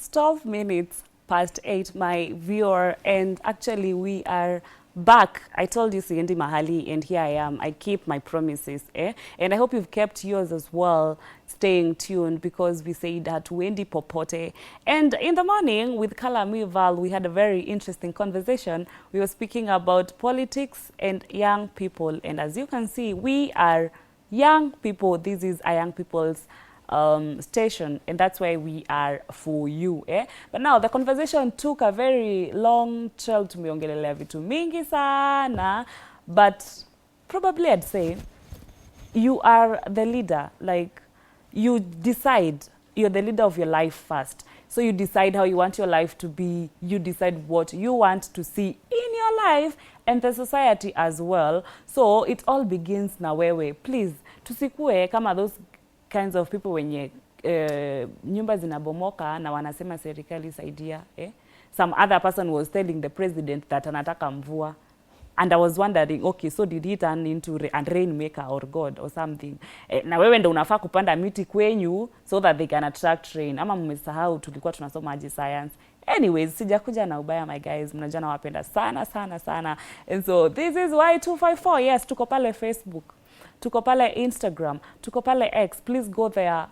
It's 12 minutes past 8, my viewer, and actually we are back. I told you Siendi Mahali, and here I am. I keep my promises, and I hope you've kept yours as well, staying tuned, because we say that Wendy Popote. And in the morning with Kalami Val, we had a very interesting conversation. We were speaking about politics and young people, and as you can see, we are young people. This is a young people's station, and that's why we are for you, But now the conversation took a very long trail, tumeongelelea vitu mingi sana, but probably I'd say you are the leader. Like, you decide, you're the leader of your life first. So you decide how you want your life to be, you decide what you want to see in your life and the society as well. So it all begins na wewe. Please, tusikue kama those kinds of people wenye nyumba zinabomoka na wanasema serikali saidia, Some other person was telling the president that anataka mvua, and I was wondering, okay, so did he turn into a rainmaker or God or something? Na wewe ndo unafaa kupanda miti kwenyu so that they can attract rain. Ama mmesahau tulikuwa tunasoma aje science. Anyways, sijakuja na ubaya, my guys. Mnajua nawapenda sana sana sana. And so this is Y254. Yes, tuko pale Facebook, tuko pale Instagram, tuko pale X. Please go there,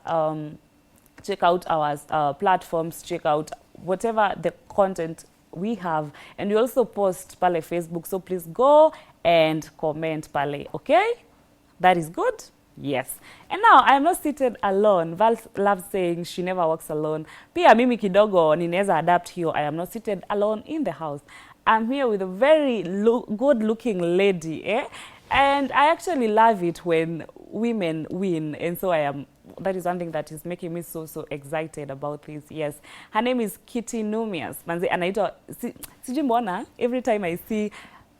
check out our platforms, check out whatever the content we have, and we also post pale Facebook, so please go and comment pale, okay? That is good? Yes. And now I am not seated alone. Val loves saying she never walks alone. Pia mimi kidogo ninaweza adapt here. I am not seated alone in the house. I'm here with a very good looking lady, And I actually love it when women win, and so that is one thing that is making me so excited about this. Yes, her name is Kiti Luvunoh. Manze anaitwa sijui mbona every time I see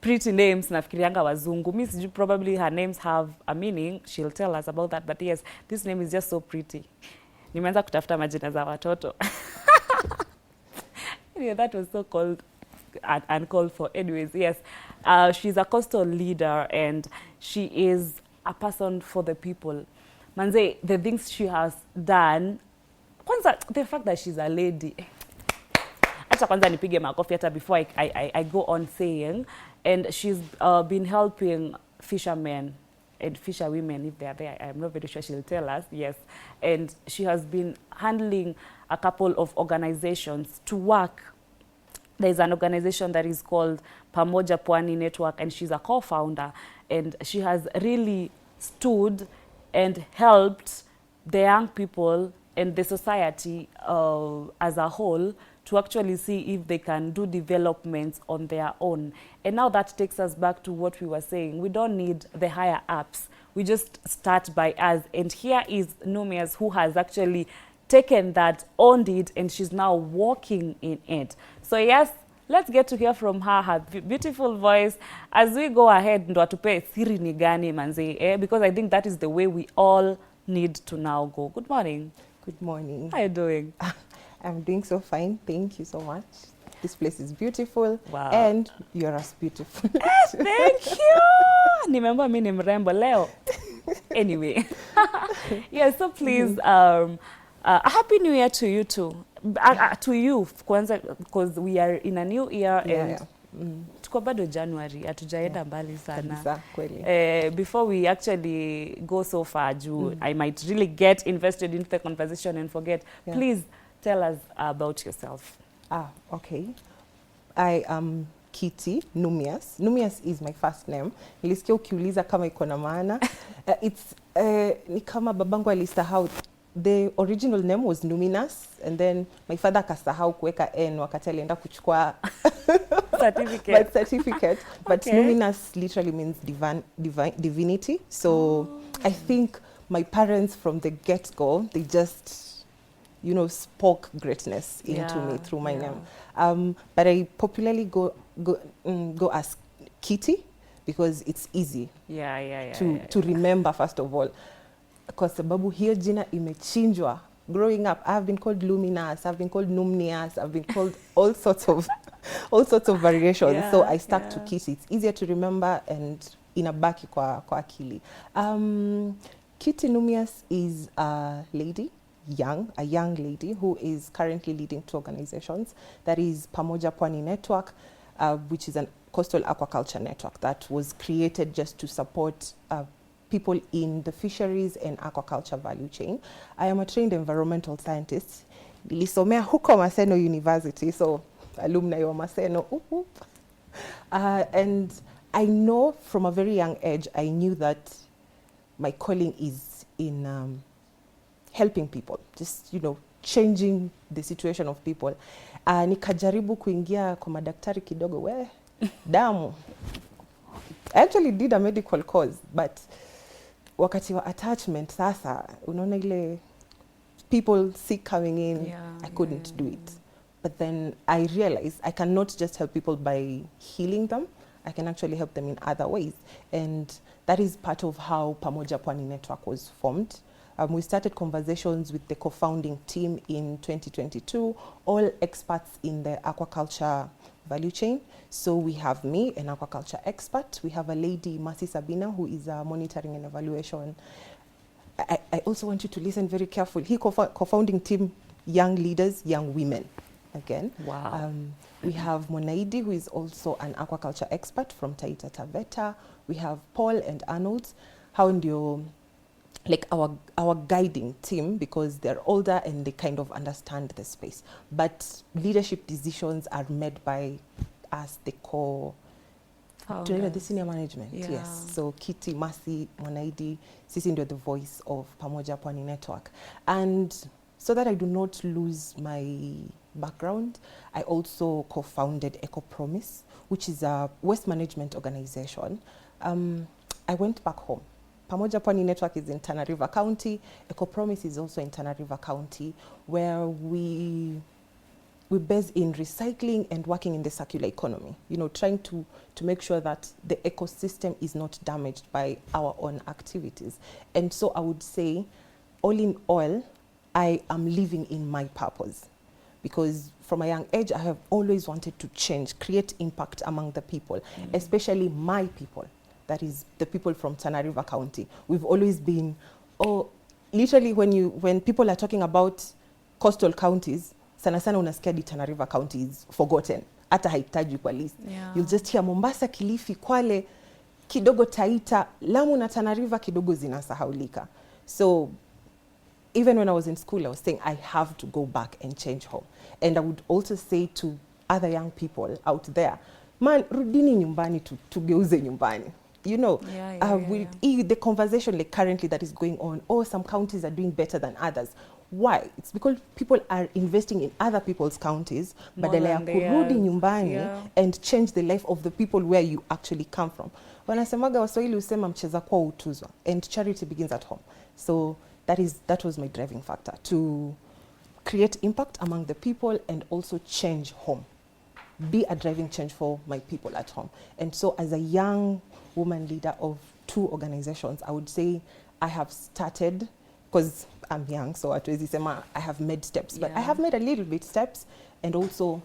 pretty names nafikirianga wazungu. Mi sijui, probably her names have a meaning. She'll tell us about that, but yes, this name is just so pretty. Nimeanza kutafuta majina za watoto. Anyway, that was so called uncalled for. Anyways, yes, she's a coastal leader and she is a person for the people. Manze, the things she has done, kwanza, the fact that she's a lady, acha kwanza nipige makofi hata before I go on saying, and she's been helping fishermen and fisherwomen, if they are there. I'm not very sure, she'll tell us. Yes, and she has been handling a couple of organizations to work. There's an organization that is called Pamoja Pwani Network, and she's a co-founder, and she has really stood and helped the young people and the society as a whole to actually see if they can do developments on their own. And now that takes us back to what we were saying. We don't need the higher ups. We just start by us. And here is Luvunoh, who has actually taken that, owned it, and she's now walking in it. So yes, let's get to hear from her beautiful voice as we go ahead. Ndo atupe siri ni gani manzi, because I think that is the way we all need to now go. Good morning. Good morning. How are you doing? I'm doing so fine. Thank you so much. This place is beautiful. Wow. And you're as beautiful. Thank you. Nimemba mimi ni mrembo leo. Anyway. Yeah, so please, a happy new year to you too. To you, kwanza, because we are in a new year, and tuko bado January, hatujaenda mbali sana. Before we actually go so far, I might really get invested into the conversation and forget. Yeah. Please tell us about yourself. Okay. I am Kiti Luvunoh. Luvunoh is my first name. Nilisikia ukiuliza kama iko na maana. It's ni kama babangu alisahau. The original name was Luvunoh, and then my father kasahau kuweka N wakati alienda kuchukua certificate. But okay. Luvunoh literally means divinity. So I think my parents from the get-go, they just, spoke greatness into me through my name. But I popularly go as Kitty because it's easy to remember, first of all. Kwa sababu hiyo jina imechinjwa. Growing up, I've been called Luvunoh, I've been called Luvunoh, I've been called all sorts of variations. Yeah, so I stuck to Kiti. It's easier to remember and inabaki kwa akili. Kiti Luvunoh is a lady. a young lady who is currently leading 2 organizations. That is Pamoja Pwani Network, which is a coastal aquaculture network that was created just to support people in the fisheries and aquaculture value chain. I am a trained environmental scientist. Nilisomea huko Maseno University, so alumni wa Maseno. And I know from a very young age, I knew that my calling is in helping people, just, changing the situation of people. Nikajaribu kuingia kwa madaktari kidogo, damu. I actually did a medical course, but wakati wa attachment sasa, unaona ile people sick coming in, I couldn't do it. But then I realized I cannot just help people by healing them. I can actually help them in other ways. And that is part of how Pamoja Pwani Network was formed. We started conversations with the co-founding team in 2022, all experts in the aquaculture value chain. So we have me, an aquaculture expert. We have a lady, Masi Sabina, who is a monitoring and evaluation. I also want you to listen very carefully. He co-founding team, young leaders, young women. Again, wow. We have Monaidi, who is also an aquaculture expert from Taita Taveta. We have Paul and Arnold. How do you, like our guiding team, because they're older and they kind of understand the space. But leadership decisions are made by us, the the senior management. Yeah. Yes. So Kiti, Masi, Monaidi, sisi ndio the voice of Pamoja Pwani Network. And so that I do not lose my background, I also co-founded Eco Promise, which is a waste management organization. I went back home. Pamoja Pwani Network is in Tana River County. Eco Promise is also in Tana River County, where we base in recycling and working in the circular economy, trying to make sure that the ecosystem is not damaged by our own activities. And so I would say, all in all, I am living in my purpose, because from a young age, I have always wanted to change, create impact among the people, especially my people. That is the people from Tana River County. We've always been, literally when people are talking about coastal counties, sana sana unasikia di Tana River County is forgotten. Hata haitaji kwa list. Yeah. You'll just hear Mombasa, Kilifi, Kwale, kidogo Taita, Lamu na Tana River kidogo zinasahaulika. So even when I was in school, I was saying I have to go back and change home. And I would also say to other young people out there, man, rudini nyumbani tugeuze nyumbani. The conversation like currently that is going on, some counties are doing better than others. Why? It's because people are investing in other people's counties, badala ya kurudi nyumbani and change the life of the people where you actually come from. Wanasemaga Waswahili usema mcheza kwao utuzwa, and charity begins at home. So that was my driving factor, to create impact among the people and also change home. Be a driving change for my people at home. And so as a young woman leader of 2 organizations, I would say I have started, because I'm young, so hatuwezi sema I have made steps, but I have made a little bit steps, and also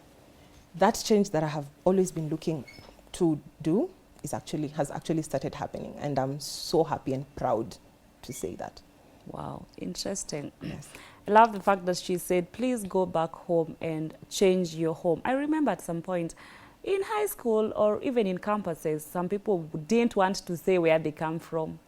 that change that I have always been looking to do has actually started happening, and I'm so happy and proud to say that. Wow, interesting. Yes. I love the fact that she said, please go back home and change your home. I remember at some point in high school or even in campuses, some people didn't want to say where they come from.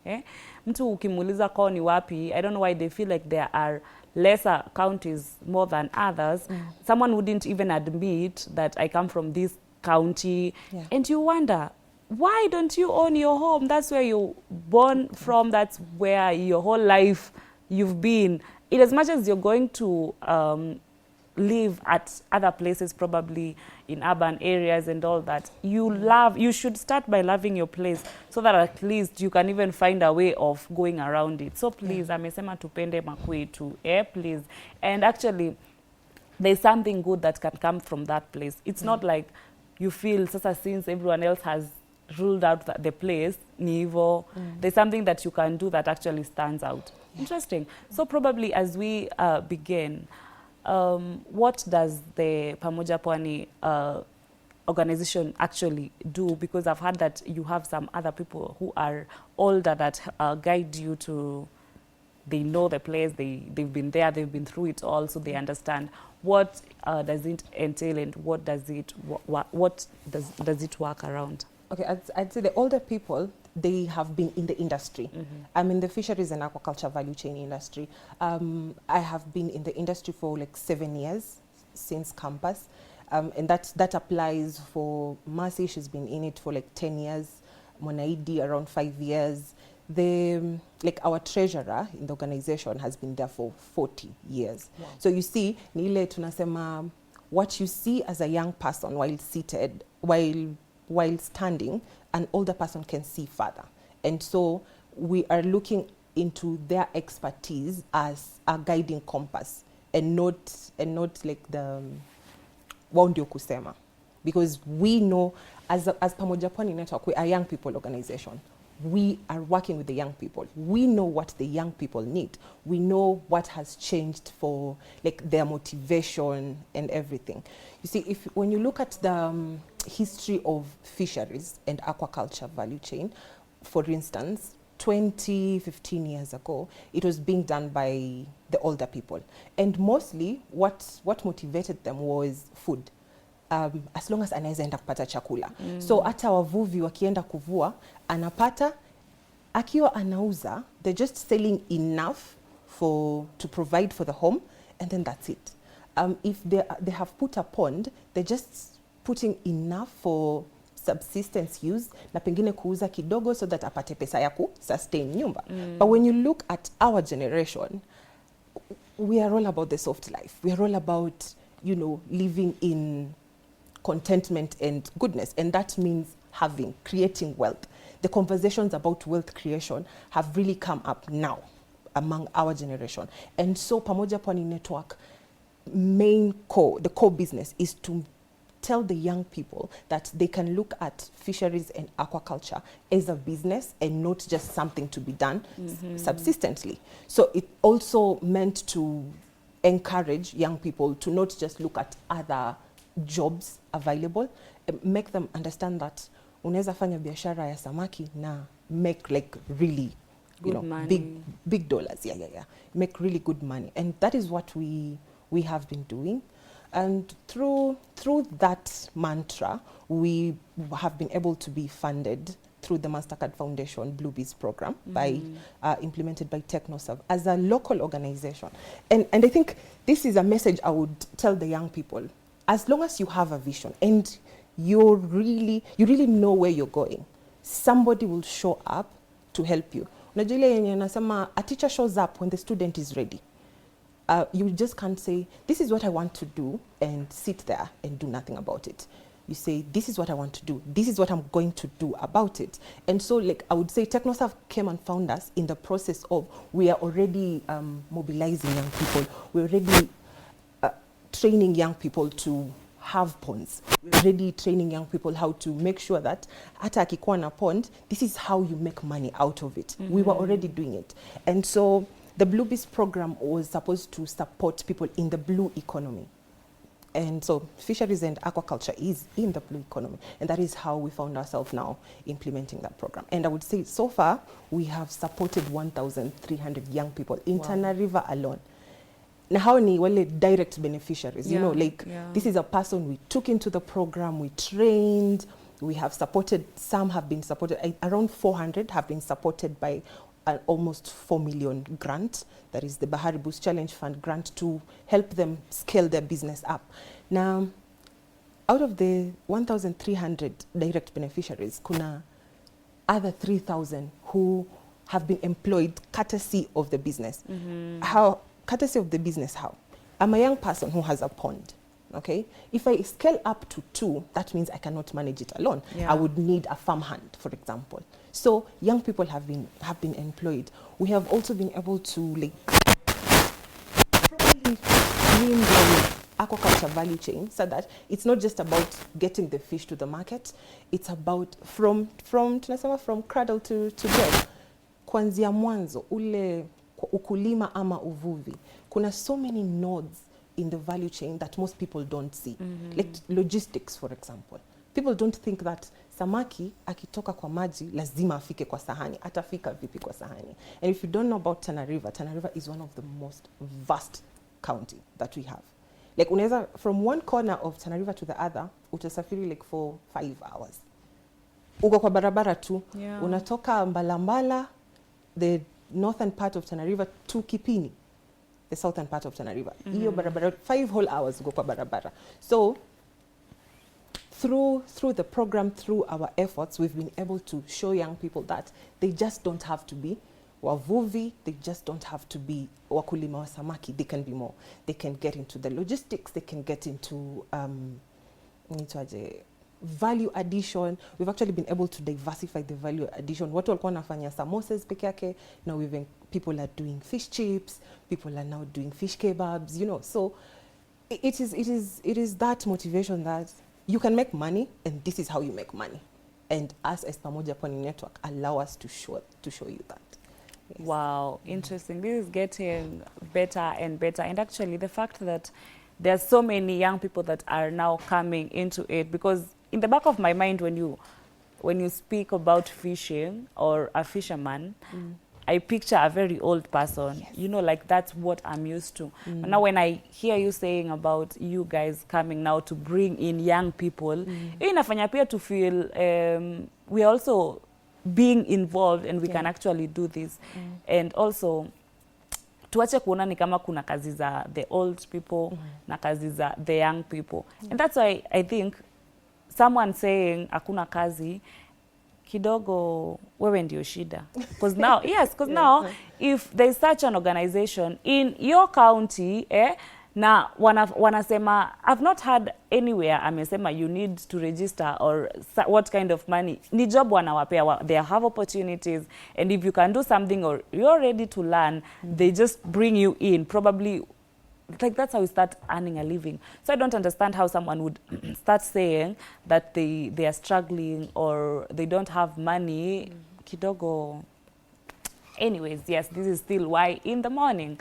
Mtu ukimuuliza kwao ni wapi, I don't know why they feel like there are lesser counties more than others. Someone wouldn't even admit that I come from this county. Yeah. And you wonder, why don't you own your home? That's where you're born from. That's where your whole life you've been. In as much as you're going to live at other places, probably in urban areas and all that, you should start by loving your place, so that at least you can even find a way of going around it. So please, amesema tupende makwetu, please. And actually, there's something good that can come from that place. It's not like you feel, sasa, since everyone else has ruled out the place, nivo, there's something that you can do that actually stands out. Interesting. So probably as we begin, what does the Pamoja Pwani organization actually do? Because I've heard that you have some other people who are older that guide you to they know the place, they've been there, they've been through it all, so they understand what does it entail and what does it it work around. Okay, I'd say the older people, they have been in the industry. I'm in the fisheries and aquaculture value chain industry. I have been in the industry for like 7 years since campus, and that applies for Mercy. She's been in it for like 10 years. Monaidi around 5 years. Like our treasurer in the organization has been there for 40 years. Wow. So you see, ni ile tunasema, what you see as a young person while seated, while standing, an older person can see further. And so we are looking into their expertise as a guiding compass, and not like the ndio kusema, because we know as Pamoja Pwani Network, we are a young people organization. We are working with the young people. We know what the young people need. We know what has changed for like their motivation and everything. You see, when you look at the history of fisheries and aquaculture value chain, for instance, 15 years ago, it was being done by the older people. And mostly what motivated them was food. As long as anaweza enda kupata chakula. So hata wavuvi wakienda kuvua, anapata, akiwa anauza, they're just selling enough to provide for the home, and then that's it. If they have put a pond, they're just putting enough for subsistence use, na pengine kuuza kidogo so that apate pesa ya sustain nyumba. But when you look at our generation, we are all about the soft life. We are all about, living in contentment and goodness, and that means creating wealth. The conversations about wealth creation have really come up now among our generation. And so Pamoja Pwani Network the core business is to tell the young people that they can look at fisheries and aquaculture as a business and not just something to be done subsistently. So it also meant to encourage young people to not just look at other jobs available, make them understand that unaweza fanya biashara ya samaki na make like really big dollars. Yeah. Make really good money. And that is what we have been doing. And through that mantra, we have been able to be funded through the Mastercard Foundation Blue Bees program implemented by TechnoServe as a local organization. And I think this is a message I would tell the young people. As long as you have a vision and you really know where you're going, somebody will show up to help you. Unajua ile yenye nasema, a teacher shows up when the student is ready. You just can't say, this is what I want to do, and sit there and do nothing about it. You say, this is what I want to do. This is what I'm going to do about it. And so, like, I would say TechnoServe came and found us in the process of, we are already mobilizing young people. We're already training young people to have ponds. We're already training young people how to make sure that hata akikuwa na pond, this is how you make money out of it. We were already doing it. And so the Blue Bees program was supposed to support people in the blue economy. And so fisheries and aquaculture is in the blue economy. And that is how we found ourselves now implementing that program. And I would say so far, we have supported 1,300 young people in Tana River alone. Na hao ni wale direct beneficiaries, this is a person we took into the program, we trained, we have supported, some have been supported, around 400 have been supported by an almost 4 million grant, that is the Bahari Boost Challenge Fund grant, to help them scale their business up. Now, out of the 1,300 direct beneficiaries, kuna other 3,000 who have been employed courtesy of the business. How? Courtesy of the business, how? I'm a young person who has a pond, okay? If I scale up to 2, that means I cannot manage it alone. I would need a farmhand, for example. So young people have been employed. We have also been able to properly name the aquaculture value chain, so that it's not just about getting the fish to the market. It's about from cradle to grave. Kuanzia mwanzo ule ukulima ama uvuvi. Kuna so many nodes in the value chain that most people don't see. Like logistics, for example. people don't think that samaki akitoka kwa maji lazima afike kwa sahani. Atafika vipi kwa sahani? And if you don't know about Tana River is one of the most vast county that we have. Like unaweza from one corner of Tana River to the other utasafiri like for 5 hours. Uko kwa barabara tu. Yeah. Unatoka Mbalambala, the northern part of Tana River, to Kipini, the southern part of Tana River. Hiyo barabara 5 whole hours uko kwa barabara. So through the program, through our efforts, we've been able to show young people that they just don't have to be wavuvi, they just don't have to be wakulima wa samaki. They can be more. They can get into the logistics, they can get into value addition. We've actually been able to diversify the value addition. Watu walikuwa wanafanya samosas peke yake, now people are doing fish chips, people are now doing fish kebabs, you know. So it is that motivation that you can make money, and this is how you make money. And us as Pamoja Pwani Network allow us to show you that. Yes. Wow, interesting. This is getting better and better. And actually the fact that there's so many young people that are now coming into it, because in the back of my mind when you speak about fishing or a fisherman, I picture a very old person. Yes. You know, like that's what I'm used to. But now when I hear you saying about you guys coming now to bring in young people, inafanya pia to feel we are also being involved and we can actually do this. And also tuache kuona ni kama kuna kazi za the old people na kazi za the young people. And that's why I think someone saying hakuna kazi kidogo wewe ndio shida. Because now, now if there is such an organization in your county, na wanasema, I've not heard anywhere amesema you need to register or what kind of money. Ni job wanawapea, they have opportunities, and if you can do something or you're ready to learn, they just bring you in. Probably, like that's how we start earning a living. So I don't understand how someone would start saying that they are struggling or they don't have money. Kidogo. Anyways, yes, this is still why in the morning.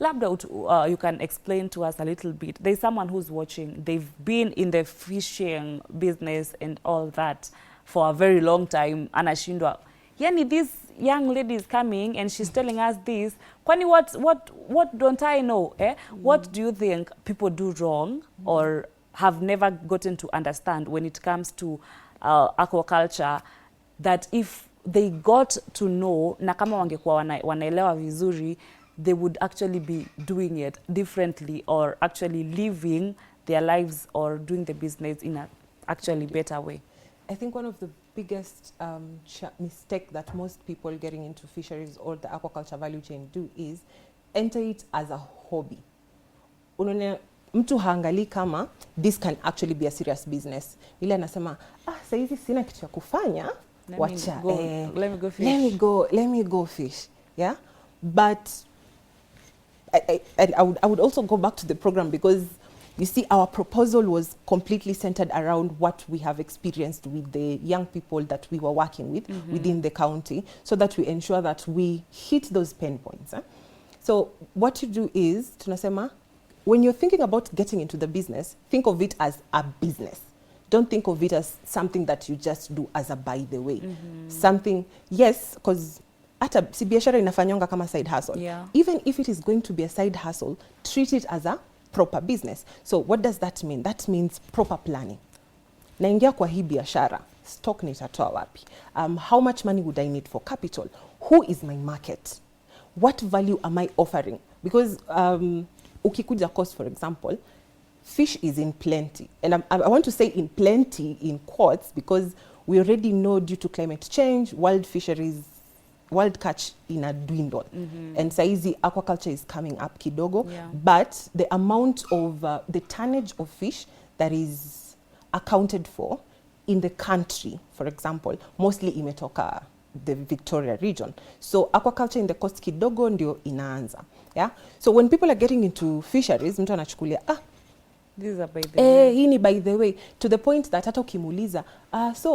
Labda, you can explain to us a little bit. There's someone who's watching. They've been in the fishing business and all that for a very long time. Anashindwa. Yani, this young lady is coming and she's telling us this. Kwani what don't I know? What do you think people do wrong or have never gotten to understand when it comes to aquaculture, that if they got to know, na kama wangekuwa wanaelewa vizuri, they would actually be doing it differently or actually living their lives or doing the business in a actually better way? I think one of the biggest mistake that most people getting into fisheries or the aquaculture value chain do is enter it as a hobby. Unaona, mtu haangalii kama this can actually be a serious business. Ile anasema, saizi sina kitu ya kufanya, wacha. Let me go fish. Let me go fish. Yeah? But I would also go back to the program, because you see our proposal was completely centered around what we have experienced with the young people that we were working with within the county, so that we ensure that we hit those pain points. So what you do is, tunasema, when you're thinking about getting into the business, think of it as a business. Don't think of it as something that you just do as a by the way. Something, yes, because hata si biashara inafanyonga kama side hustle. Yeah. Even if it is going to be a side hustle, treat it as a proper business. So what does that mean? That means proper planning. Naingia kwa hii biashara, stock nitatoa wapi? How much money would I need for capital? Who is my market? What value am I offering? Because ukikuja cost, for example, fish is in plenty. And I want to say in plenty in quotes, because we already know due to climate change, wild catch in a dwindle. And saizi aquaculture is coming up kidogo. Yeah. But the amount of, the tonnage of fish that is accounted for in the country, for example, mostly imetoka the Victoria region. So aquaculture in the coast kidogo ndio inaanza. Yeah? So when people are getting into fisheries, mtu anachukulia, these are by the way. Hii ni by the way, to the point that hata ukimuuliza, so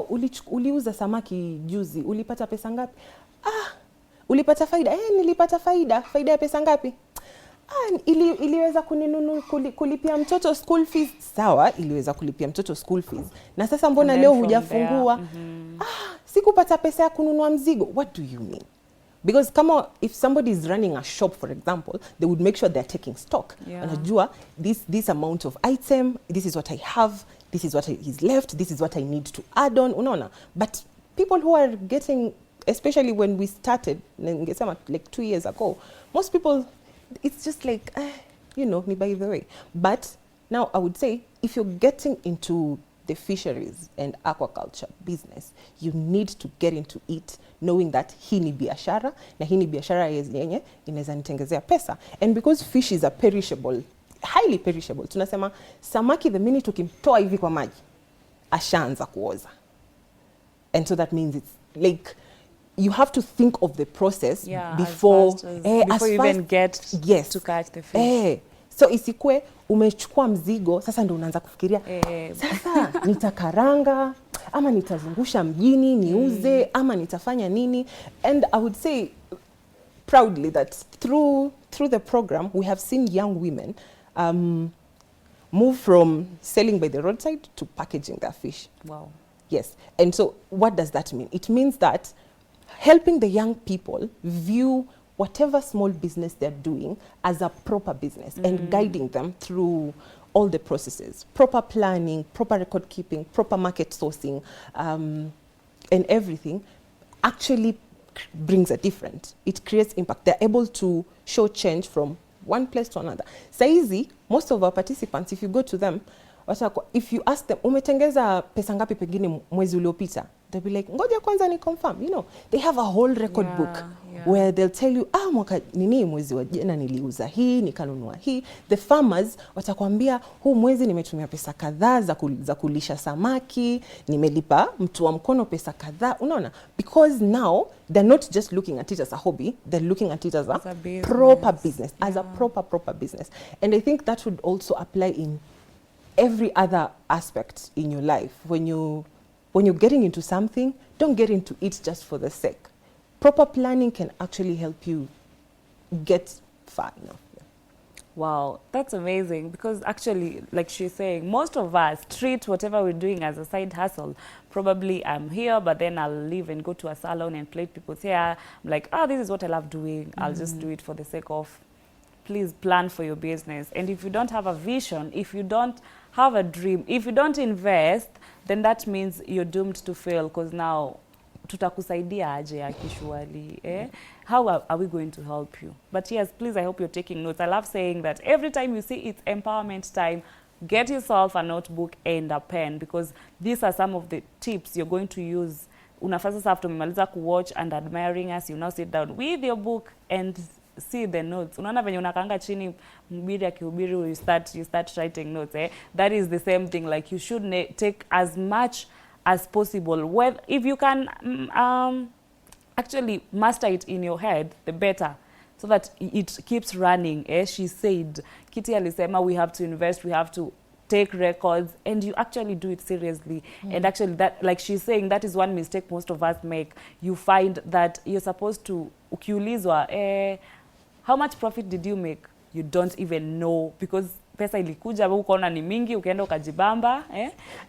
uliuza samaki juzi, ulipata pesa ngapi? Ulipata faida? Nilipata faida. Faida ya pesa ngapi? iliweza kulipia mtoto school fees, sawa, iliweza kulipia mtoto school fees, na sasa mbona leo hujafungua? Sikupata pesa ya kununua mzigo. What do you mean? Because if somebody is running a shop, for example, they would make sure they're taking stock. Anajua, this amount of item, this is what I have, this is what is left, this is what I need to add on, unaona. But people who are getting, especially when we started, like 2 years ago, most people, it's just like, ni by the way. But now I would say, if you're getting into the fisheries and aquaculture business, you need to get into it knowing that hii ni biashara, na hii ni biashara yenye inaweza nitengezea pesa. And because fishes are perishable, highly perishable, tunasema samaki the minute ukimtoa hivi kwa maji, ashaanza kuoza. And so that means it's like, you have to think of the process before you even get to catch the fish. So isikue umechukua mzigo, sasa ndio unaanza kufikiria, sasa nitakaranga, ama nitazungusha mjini, niuze, ama nitafanya nini. And I would say proudly that through the program, we have seen young women move from selling by the roadside to packaging their fish. Wow. Yes. And so what does that mean? It means that helping the young people view whatever small business they're doing as a proper business and guiding them through all the processes, proper planning, proper record keeping, proper market sourcing, and everything actually brings a difference. It creates impact. They're able to show change from one place to another. Saizi, most of our participants, if you go to them, if you ask them, umetengeza pesa ngapi pengine mwezi uliopita? They'll be like, ngoja kwanza ni confirm. You know, they have a whole record book where they'll tell you, mwaka nini mwezi wa jana niliuza hii, nikanunua hii. The farmers watakwambia, huu mwezi nimetumia pesa kadhaa za kulisha samaki, nimelipa mtu wa mkono pesa kadhaa. Unaona? Because now they're not just looking at it as a hobby, they're looking at it as a proper business, as a proper business. And I think that would also apply in every other aspect in your life. When you're getting into something, don't get into it just for the sake. Proper planning can actually help you get far enough. Wow, that's amazing, because actually, like she's saying, most of us treat whatever we're doing as a side hustle. Probably I'm here, but then I'll leave and go to a salon and plait people's hair. I'm like, this is what I love doing. I'll just do it for the sake of. Please plan for your business. And if you don't have a vision, if you don't have a dream, if you don't invest, then that means you're doomed to fail, because now tutakusaidia aje akishuali, How are we going to help you? But yes, please, I hope you're taking notes. I love saying that every time you see it's empowerment time, get yourself a notebook and a pen, because these are some of the tips you're going to use. Unafasa after umemaliza kuwatch and admiring us, you now sit down with your book and see the notes. Unaona venye unakaanga chini mhubiri akihubiri, you start writing notes. That is the same thing. Like, you should take as much as possible. Well, if you can actually master it in your head, the better, so that it keeps running. She said, Kiti alisema, we have to invest, we have to take records, and you actually do it seriously. And actually, that, like she's saying, that is one mistake most of us make. You find that you're supposed to, ukiulizwa, how much profit did you make? You don't even know, because pesa ilikuja, ukaona ni mingi, ukaenda ukajibamba.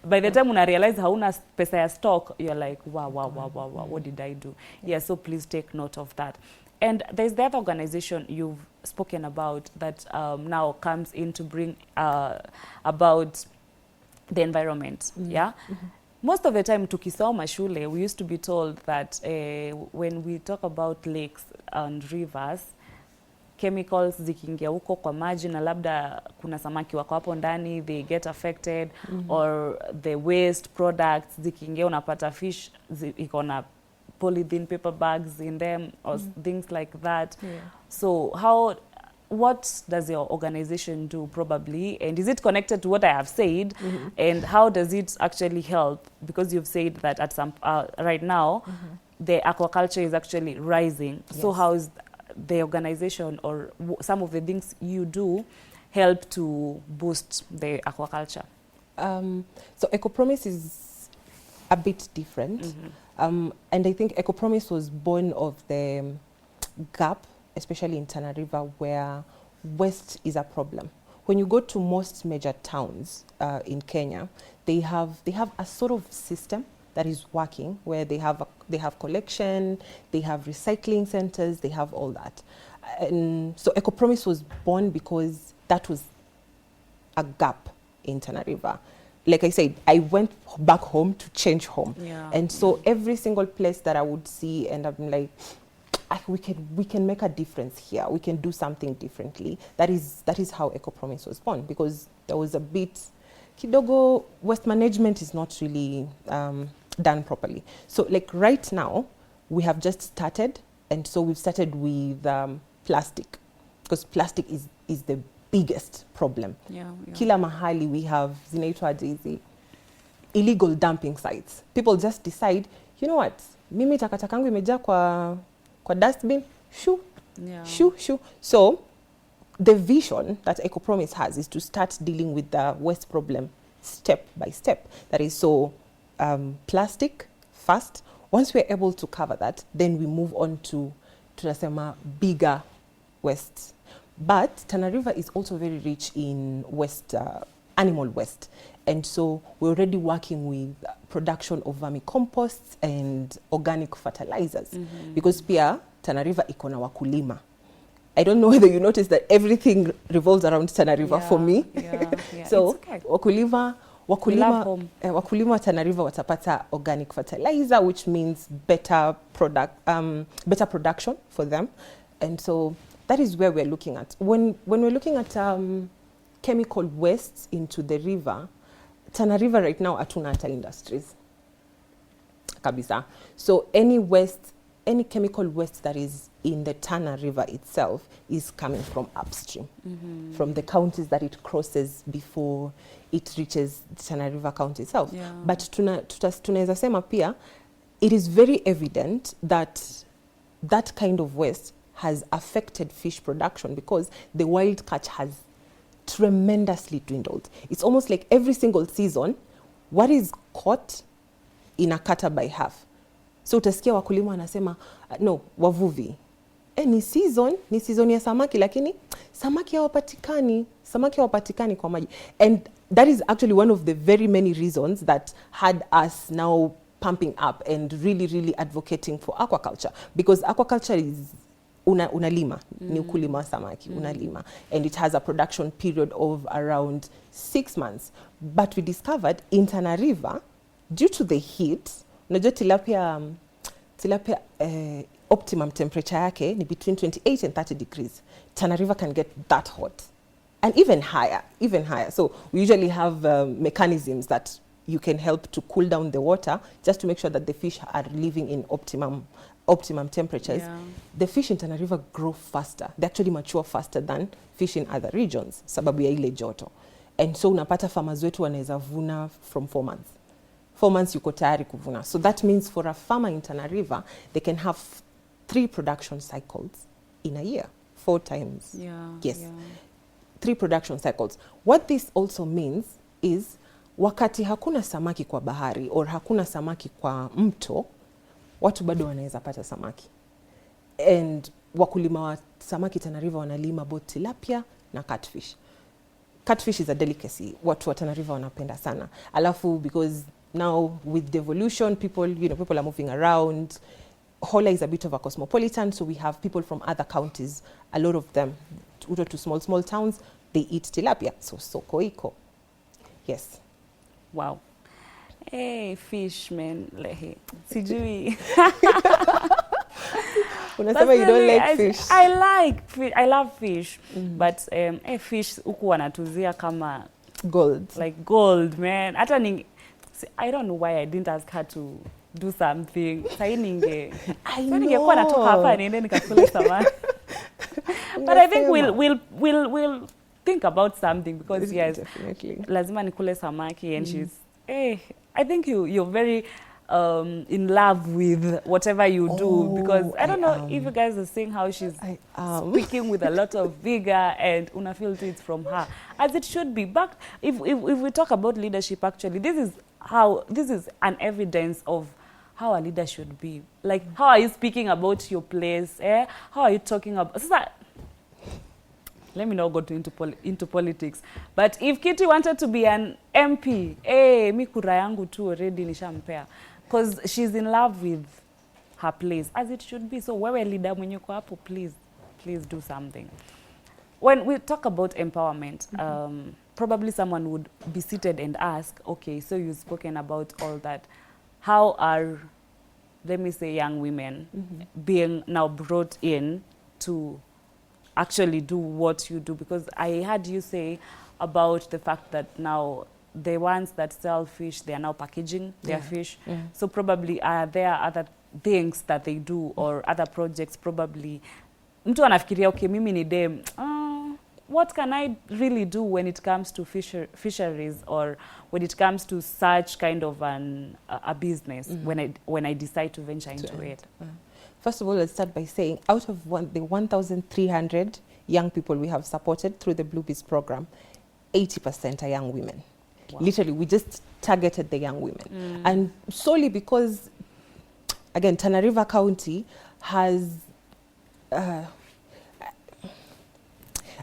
By the time una realize hauna pesa ya stock, you're like, wow, what did I do? Yeah, so please take note of that. And there's the other organization you've spoken about that now comes in to bring about the environment. Yeah. Most of the time, tukisoma shule, we used to be told that when we talk about lakes and rivers, chemicals zikiingia huko kwa maji na labda kuna samaki wako hapo ndani, they get affected, or the waste products zikiingia, unapata fish iko na polythene paper bags in them, or things like that. So what does your organization do, probably, and is it connected to what I have said, and how does it actually help? Because you've said that at some right now the aquaculture is actually rising. So how is the organization, or some of the things you do, help to boost the aquaculture? So EcoPromise is a bit different. And I think EcoPromise was born of the gap, especially in Tana River, where waste is a problem. When you go to most major towns in Kenya, they have a sort of system that is working, where they have collection, they have recycling centers, they have all that. And so Eco Promise was born because that was a gap in Tana River. Like I said, I went back home to change home. Yeah. And so every single place that I would see, and I'm like, we can make a difference here. We can do something differently. That is how Eco Promise was born, because there was a bit, kidogo, waste management is not really done properly. So like right now, we have just started, and so we've started with plastic, because plastic is the biggest problem. Yeah. Kila mahali we have zinaitwa hizi illegal dumping sites. People just decide, you know what, mimi takataka yangu imejaa kwa dustbin, shoo. So the vision that Eco Promise has is to start dealing with the waste problem step by step. That is, so plastic first. Once we're able to cover that, then we move on to tunasema bigger waste. But Tana River is also very rich in waste, animal waste. And so we're already working with production of vermicomposts and organic fertilizers. Because pia Tana River iko na wakulima. I don't know whether you notice that everything revolves around Tana River for me. So okay. wakulima Tana River watapata organic fertilizer, which means better production for them. And so that is where we're looking at. When we're looking at chemical wastes into the river, Tana River right now hatuna hata industries kabisa. So any chemical waste that is in the Tana River itself is coming from upstream, from the counties that it crosses before it reaches the Tana River county itself. Yeah. But tunaweza sema pia, it is very evident that that kind of waste has affected fish production, because the wild catch has tremendously dwindled. It's almost like every single season, what is caught inakata by half. So utasikia wakulima wanasema, no, wavuvi, ni season ya samaki, lakini samaki hawapatikani kwa maji. And that is actually one of the very many reasons that had us now pumping up and really, really advocating for aquaculture. Because aquaculture is unalima, ni ukulima wa samaki, unalima. And it has a production period of around 6 months. But we discovered in Tana River, due to the heat, unajua tilapia optimum temperature yake ni between 28 and 30 degrees. Tana River can get that hot. And even higher. So we usually have mechanisms that you can help to cool down the water, just to make sure that the fish are living in optimum temperatures. Yeah. The fish in Tana River grow faster. They actually mature faster than fish in other regions, sababu ya ile joto. And so unapata farmers wetu wanaweza vuna from 4 months. 4 months yuko tayari kuvuna. So that means for a farmer in Tana River, they can have 3 production cycles in a year. 4 times. Yes. 3 production cycles. What this also means is, wakati hakuna samaki kwa bahari or hakuna samaki kwa mto, watu bado wanaweza pata samaki. And wakulima wa samaki Tana River wanalima both tilapia na catfish. Catfish is a delicacy. Watu wa Tana River wanapenda sana. Alafu, because now with devolution, people are moving around. Hola is a bit of a cosmopolitan, so we have people from other counties, a lot of them, to small towns, they eat tilapia. So soko iko. Yes. Wow. Hey, fish, man. Sijui. Unasema you don't like fish. I like fish. I love fish. But fish huku wanatuzia kama gold. Like gold, man. Hata I don't know why I didn't ask her to do something. Ningekuwa natoka hapa niende nikakule samaki. But I think we'll think about something, because yes, definitely. Lazima nikule samaki, and she's I think you're very in love with whatever you do, because I don't know if you guys are seeing how she's speaking with a lot of vigor, and una feel it from her, as it should be. But if we talk about leadership, actually, this is an evidence of how a leader should be. Like, how are you speaking about your place? How are you talking about? let me not go into politics. But if Kitty wanted to be an MP, mi kura yangu tu already nishampea. Because she's in love with her place, as it should be. So wewe leader mwenye kwa hapo, please do something. When we talk about empowerment, probably someone would be seated and ask, okay, so you've spoken about all that. How are, let me say, young women being now brought in to actually do what you do? Because I heard you say about the fact that now the ones that sell fish, they are now packaging their fish. So probably there are other things that they do or other projects probably. Mtu anafikiria, okay, mimi ni dem, what can I really do when it comes to fisheries or when it comes to such kind of a business when I decide to venture into it? First of all, let's start by saying out of the 1,300 young people we have supported through the Blue Bees program, 80% are young women. Wow. Literally, we just targeted the young women. And solely because, again, Tana River County has...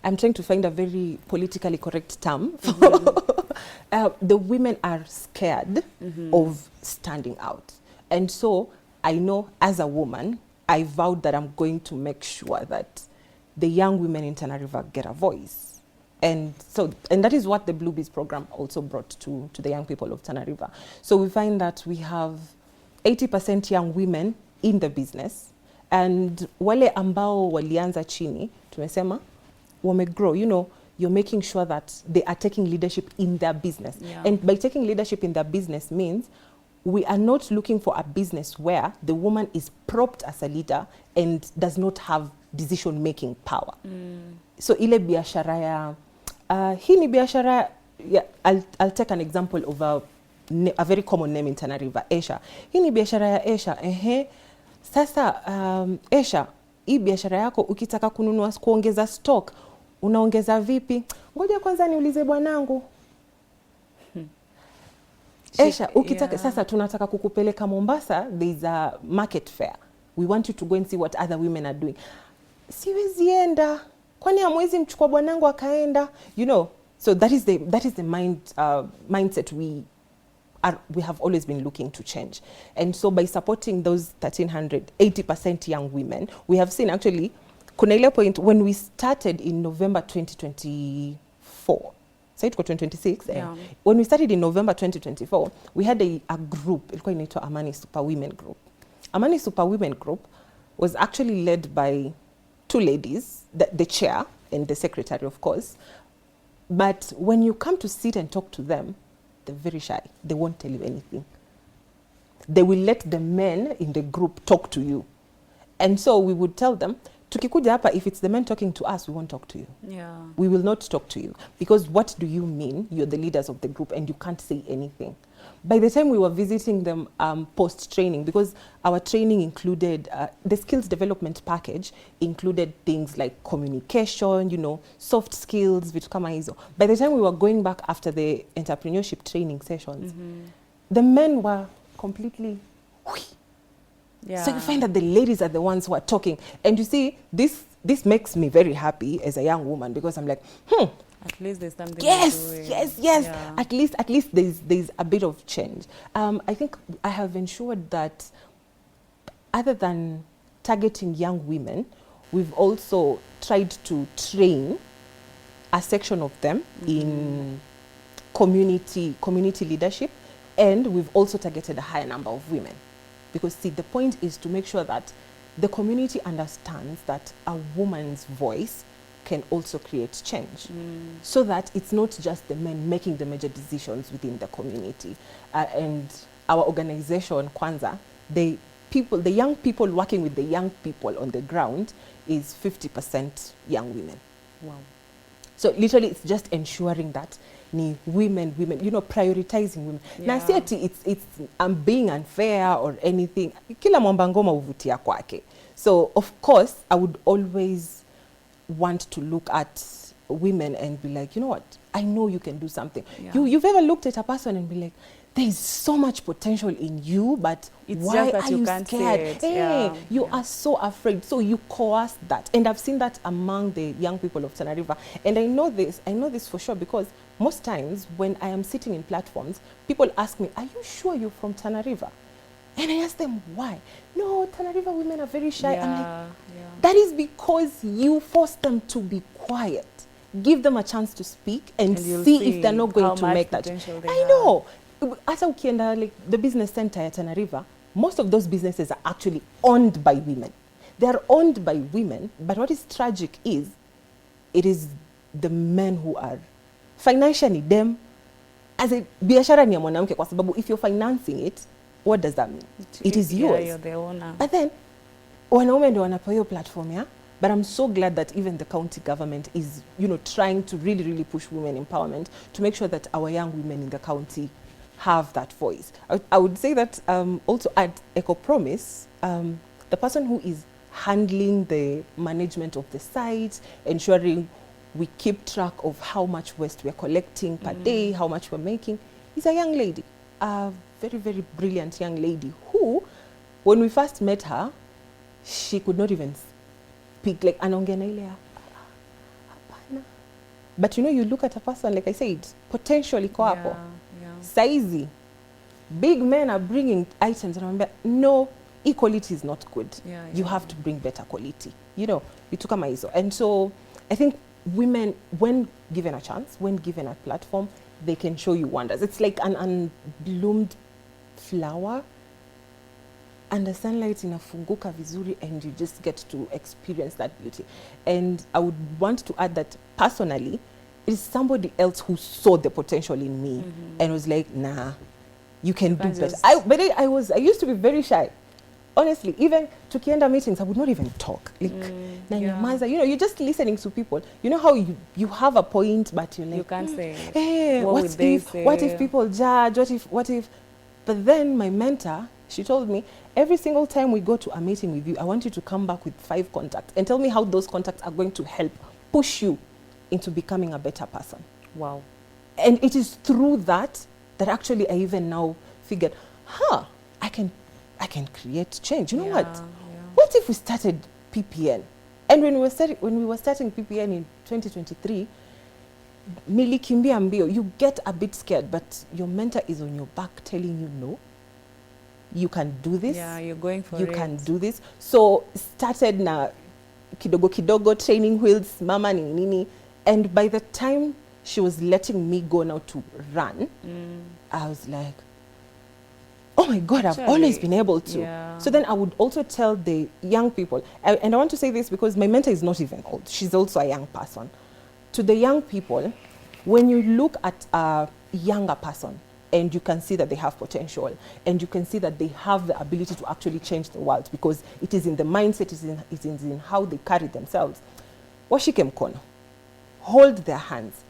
I'm trying to find a very politically correct term. The women are scared of standing out. And so I know as a woman, I vowed that I'm going to make sure that the young women in Tana River get a voice. And that is what the Blue Bees program also brought to the young people of Tana River. So we find that we have 80% young women in the business. And wale ambao walianza chini, tumesema, grow, you're making sure that they are taking leadership in their business. And by taking leadership in their business means we are not looking for a business where the woman is propped as a leader and does not have decision-making power. So ile biashara ya, hii ni biashara, I'll take an example of a very common name in Tana River, Asia. Hii ni biashara ya Asia. Sasa, Asia, hii biashara yako ukitaka kununua kuongeza stock, unaongeza vipi? Ngoja kwanza niulize bwanangu. Esha, ukitaka sasa tunataka kukupeleka Mombasa, there's a market fair. We want you to go and see what other women are doing. Siwezi enda. Kwani hamwezi mchukua bwanangu akaenda? So that is the mindset we have always been looking to change. And so by supporting those 1,300, 80% young women, we have seen actually, kuna ile point when we started in November 2024, say it was 2026, when we started in November 2024, we had a group, ilikuwa inaitwa Amani Super Women Group. Amani Super Women Group was actually led by two ladies, the chair and the secretary, of course. But when you come to sit and talk to them, they're very shy. They won't tell you anything. They will let the men in the group talk to you. And so we would tell them, tukikuja hapa, if it's the men talking to us, we won't talk to you. We will not talk to you. Because what do you mean? You're the leaders of the group and you can't say anything. By the time we were visiting them post-training, because our training included, the skills development package included things like communication, soft skills, vitu kama hizo. By the time we were going back after the entrepreneurship training sessions, the men were completely... So you find that the ladies are the ones who are talking. And you see, this makes me very happy as a young woman because I'm like, at least there's something. Yes. Yeah. At least there's a bit of change. I think I have ensured that other than targeting young women, we've also tried to train a section of them in community leadership, and we've also targeted a higher number of women. Because see, the point is to make sure that the community understands that a woman's voice can also create change. So that it's not just the men making the major decisions within the community. And our organization, Kwanza, the young people working with the young people on the ground is 50% young women. Wow. So literally it's just ensuring that ni women, prioritizing women. Na si ati it's being unfair or anything. Kila mwamba ngoma uvutia kwake. So of course I would always want to look at women and be like, you know what, I know you can do something. Yeah. You've ever looked at a person and be like, there is so much potential in you, but It's why just that are you you can't see scared? it. Hey, Yeah, you yeah. are so afraid. So you coerce that. And I've seen that among the young people of Tana River. And I know this for sure, because most times when I am sitting in platforms, people ask me, are you sure you're from Tana River? And I ask them, why? No, Tana River women are very shy. I'm like, that is because you force them to be quiet. Give them a chance to speak and see if they're not going to make that. I know. Hata ukienda like the business center at Tana River, most of those businesses are actually owned by women. They are owned by women, but what is tragic is it is the men who are financially them. As a biashara ni ya mwanamke kwa sababu if you're financing it, what does that mean? It is yours. Yeah, you're the owner. But then wanaume ndio wanapewa hiyo platform, yeah? But I'm so glad that even the county government is, trying to really push women empowerment to make sure that our young women in the county have that voice. I would say that also at Eco Promise, the person who is handling the management of the site, ensuring we keep track of how much waste we're collecting per day, how much we're making, is a young lady, a very, very brilliant young lady who, when we first met her, she could not even speak, like anaongea na ile hapana. But you look at a person, like I said, potential iko hapo. Saizi, big men are bringing items and remember, no, equality is not good. You have to bring better quality. Vitu kama hizo. And so I think women, when given a chance, when given a platform, they can show you wonders. It's like an unbloomed flower, and the sunlight inafunguka vizuri, and you just get to experience that beauty. And I would want to add that personally, it is somebody else who saw the potential in me and was like, nah, you can do better. I used to be very shy. Honestly, even tukienda meetings, I would not even talk. Like, you're just listening to people. You know how you have a point, but you're like, you can't say. Hey, what if people judge? What if? But then my mentor, she told me, every single time we go to a meeting with you, I want you to come back with 5 contacts and tell me how those contacts are going to help push you into becoming a better person. Wow. And it is through that actually I even now figured, I can create change. You know what? Yeah. What if we started PPN? And when we were starting PPN in 2023, nilikimbia mbio. You get a bit scared, but your mentor is on your back telling you, no, you can do this. Yeah, you're going for it. You can do this. So started na kidogo training wheels, mama ni nini. And by the time she was letting me go now to run, I was like, oh my God, I've always been able to. Yeah. So then I would also tell the young people, and I want to say this because my mentor is not even old. She's also a young person. To the young people, when you look at a younger person and you can see that they have potential and you can see that they have the ability to actually change the world because it is in the mindset, it is in how they carry themselves. Washike mkono. Hold their hands.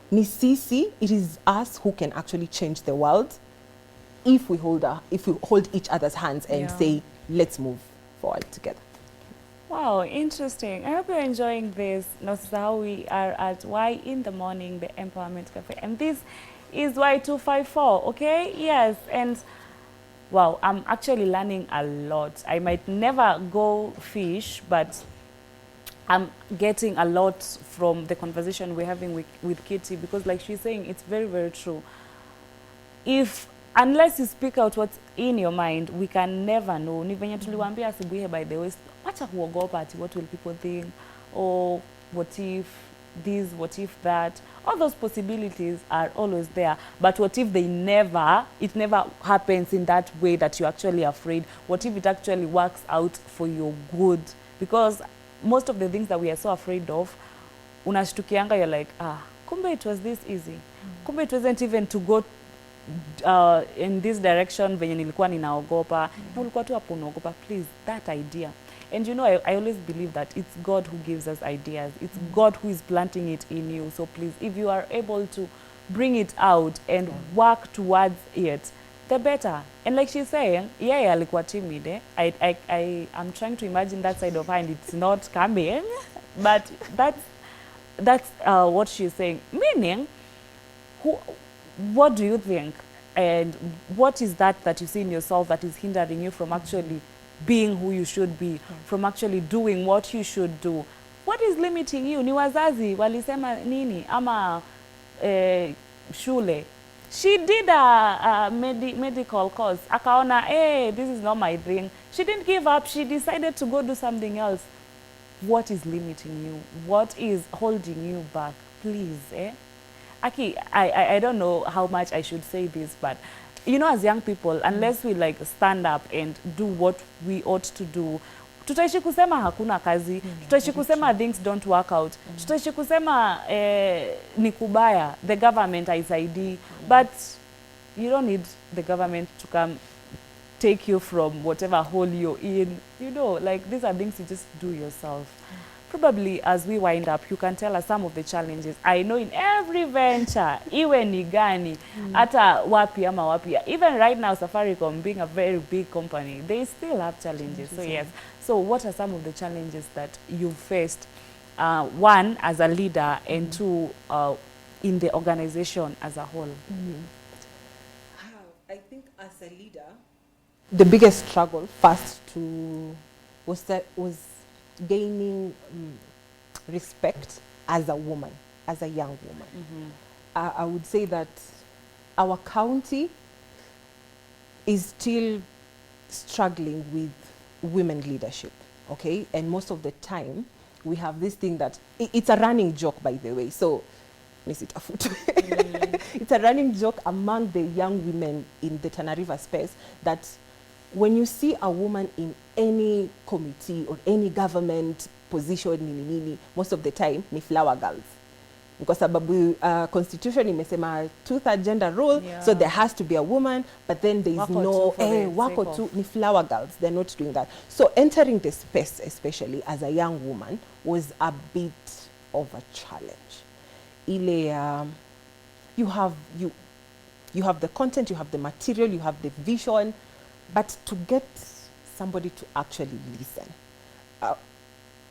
Ni sisi, it is us who can actually change the world if we hold each other's hands and say, let's move forward together. Wow, interesting. I hope you're enjoying this. This is how we are at Y in the Morning, the Empowerment Cafe. And this is Y254, okay? Yes, and wow, I'm actually learning a lot. I might never go fish, but I'm getting a lot from the conversation we're having with Kiti, because like she's saying, it's very, very true. Unless you speak out what's in your mind, we can never know. Ni venye tuliwaambia asubuhi, by the way, wacha kuogopa ati what will people think, or what if this, what if that. All those possibilities are always there. But what if it never happens in that way that you're actually afraid? What if it actually works out for your good? Because most of the things that we are so afraid of, unashtukianga, you're like, kumbe it was this easy. Kumbe it wasn't even to go in this direction venye nilikuwa ninaogopa. Na ulikuwa tu hapo unaogopa. Please, that idea. And I always believe that it's God who gives us ideas. It's God who is planting it in you. So please, if you are able to bring it out and work towards it, the better. And like she's saying, alikuwa timid. I'm trying to imagine that side of her and it's not coming. But that's what she's saying. Meaning, what do you think? And what is that you see in yourself that is hindering you from actually being who you should be, from actually doing what you should do? What is limiting you? Ni wazazi walisema nini ama shule? She did a medical course. Akaona, hey, this is not my thing. She didn't give up. She decided to go do something else. What is limiting you? What is holding you back? Please, Aki, I don't know how much I should say this, but you know, as young people, unless we like stand up and do what we ought to do, tutaishi kusema hakuna kazi, tutaishi kusema things don't work out, tutaishi kusema ni kubaya, the government haisaidii, but you don't need the government to come take you from whatever hole you're in. You know, like these are things you just do yourself. Probably as we wind up, you can tell us some of the challenges. I know in every venture, iwe ni gani, hata wapi ama wapi, even right now Safaricom being a very big company, they still have challenges. So yes. So what are some of the challenges that you faced? One, as a leader, and two, in the organization as a whole? I think as a leader, the biggest struggle first was gaining respect as a woman, as a young woman. I would say that our county is still struggling with women leadership, okay? And most of the time, we have this thing that, it's a running joke, by the way, so, it's a running joke among the young women in the Tana River space that when you see a woman in any committee or any government position, most of the time, ni flower girls. Because sababu constitution imesema 2/3 gender rule, so there has to be a woman, but then there is no, wako tu, ni flower girls, they're not doing that. So entering the space, especially as a young woman, was a bit of a challenge. Ile, you have the content, you have the material, you have the vision, but to get somebody to actually listen.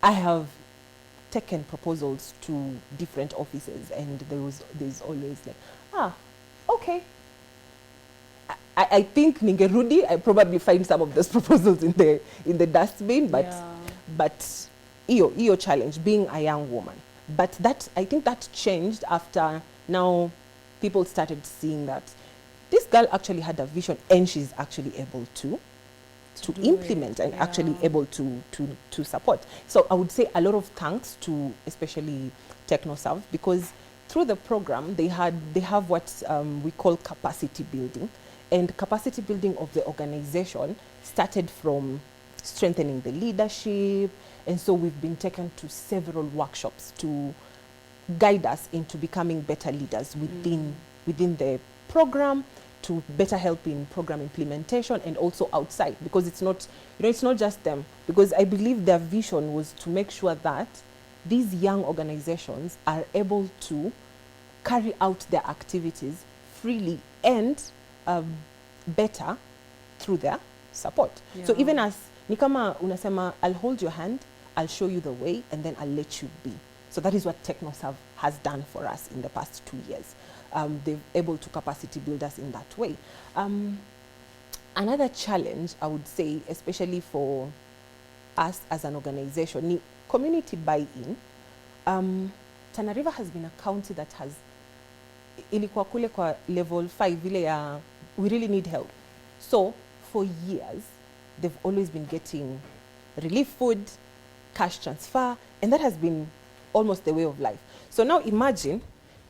I have taken proposals to different offices, and there's always like, okay. I think ningerudi, I probably find some of those proposals in the dustbin, but but iyo challenge being a young woman. But that, I think that changed after now people started seeing that this girl actually had a vision, and she's actually able to implement and actually able to support. So I would say a lot of thanks to especially TechnoServe, because through the program they have what we call capacity building, and capacity building of the organization started from strengthening the leadership, and so we've been taken to several workshops to guide us into becoming better leaders within the program, to better help in program implementation and also outside, because it's not, it's not just them, because I believe their vision was to make sure that these young organizations are able to carry out their activities freely and better through their support. So even as nikama unasema, I'll hold your hand, I'll show you the way, and then I'll let you be. So that is what TechnoServe has done for us in the past 2 years. They're able to capacity build us in that way. Another challenge, I would say, especially for us as an organization, ni community buy-in. Tana River has been a county that has, ilikuwa kule kwa level 5, ile ya, we really need help. So for years, they've always been getting relief food, cash transfer, and that has been almost the way of life. So now imagine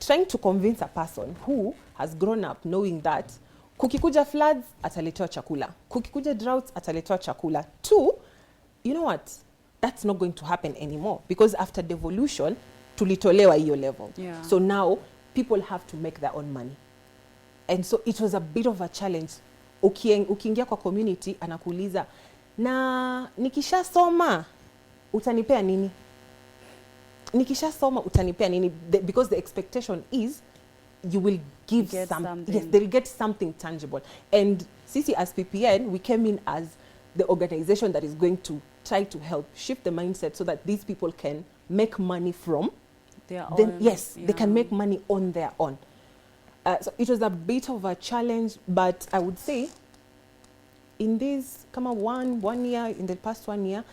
trying to convince a person who has grown up knowing that kukikuja floods, ataletewa chakula. Kukikuja droughts, ataletewa chakula. Two, you know what? That's not going to happen anymore, because after devolution, tulitolewa hiyo level. So now people have to make their own money. And so it was a bit of a challenge. Ukiingia kwa community, anakuuliza, na nikisha soma, utanipea nini? Nikisha soma, utanipea nini? Because the expectation is you will give something. Yes, they will get something tangible. And Sisi as PPN, we came in as the organization that is going to try to help shift the mindset so that these people can make money from then yes, they can make money on their own. So it was a bit of a challenge, but I would say in this one year, in the past 1 year,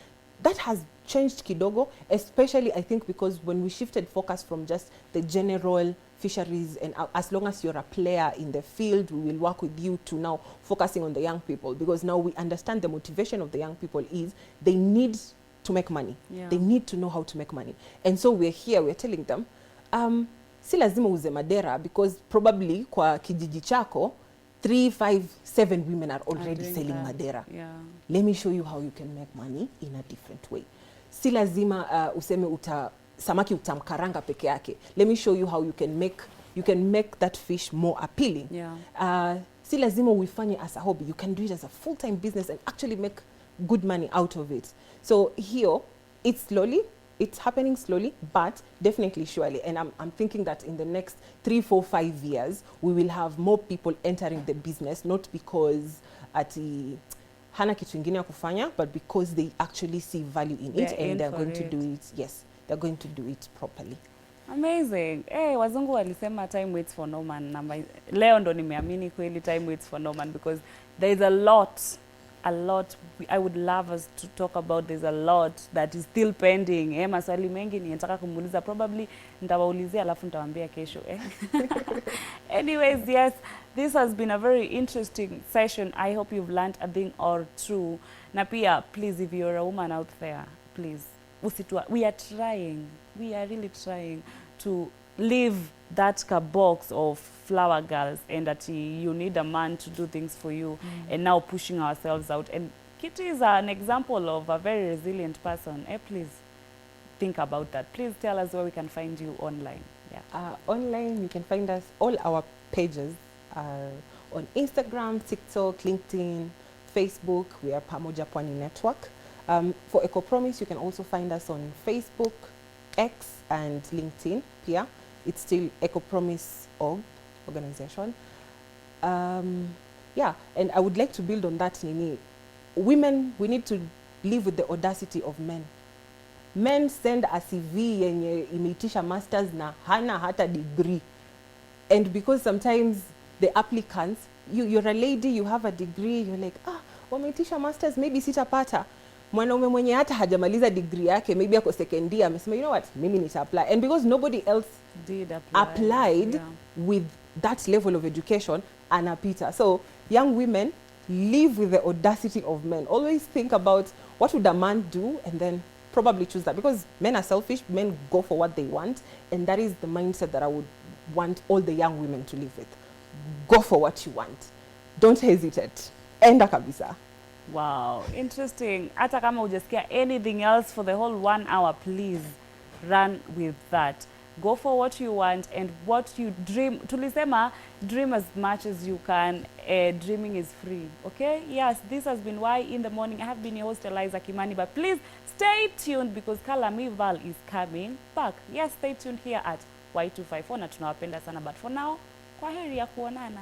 that has changed kidogo, especially I think because when we shifted focus from just the general fisheries, and as long as you're a player in the field, we will work with you, to now focusing on the young people, because now we understand the motivation of the young people is they need to make money. They need to know how to make money. And so we're here, we're telling them, si lazima uze madera, because probably kwa kijiji chako 3, 5, 7 women are already selling madera. Let me show you how you can make money in a different way. Si lazima useme samaki utamkaranga peke yake. Let me show you how you can make that fish more appealing. Si lazima uifanye as a hobby. You can do it as a full-time business and actually make good money out of it. So here, it's happening slowly, but definitely surely. And I'm thinking that in the next 3, 4, 5 years, we will have more people entering the business, not because hana kitu ingine ya kufanya, but because they actually see value in it, and they're going to do it. Yes, they're going to do it properly. Amazing. Wazungu walisema time waits for no man. Leo ndo nimeamini kweli time waits for no man, because there is a lot I would love us to talk about. There's a lot that is still pending. Maswali mengi ninataka kumuuliza, probably nitawaulizia alafu nitawaambia kesho. Anyways, yes, this has been a very interesting session. I hope you've learned a thing or two. Na pia, please, if you're a woman out there, please, we are really trying to leave that box of flower girls, and that you need a man to do things for you, and now pushing ourselves out. And Kiti is an example of a very resilient person. Please think about that. Please tell us where we can find you online. Online, you can find us, all our pages are on Instagram, TikTok, LinkedIn, Facebook. We are Pamoja Pwani Network. For Eco Promise, you can also find us on Facebook, X, and LinkedIn. Pia, it's still Eco Promise organization. And I would like to build on that. Women, we need to live with the audacity of men. Men send a CV yenye imeitisha masters na hana hata degree. And because sometimes the applicants, you're a lady, you have a degree, you're like, wameitisha masters, maybe sitapata. Mwanaume mwenye hata hajamaliza degree yake, maybe ako second year, amesema, you know what, mimi nita apply. And because nobody else applied with that level of education, anapita. So young women, live with the audacity of men. Always think about what would a man do, and then probably choose that, because men are selfish. Men go for what they want, and that is the mindset that I would want all the young women to live with. Go for what you want. Don't hesitate. Enda kabisa. Wow, interesting. Hata kama hujasikia anything else for the whole 1 hour, please run with that. Go for what you want and what you dream. Tulisema, dream as much as you can. Dreaming is free. Okay? Yes, this has been Why in the Morning. I have been your host, Eliza Kimani. But please stay tuned, because Kalamival is coming back. Yes, stay tuned here at Y254. Na tunawapenda sana. But for now, kwaheri ya kuonana.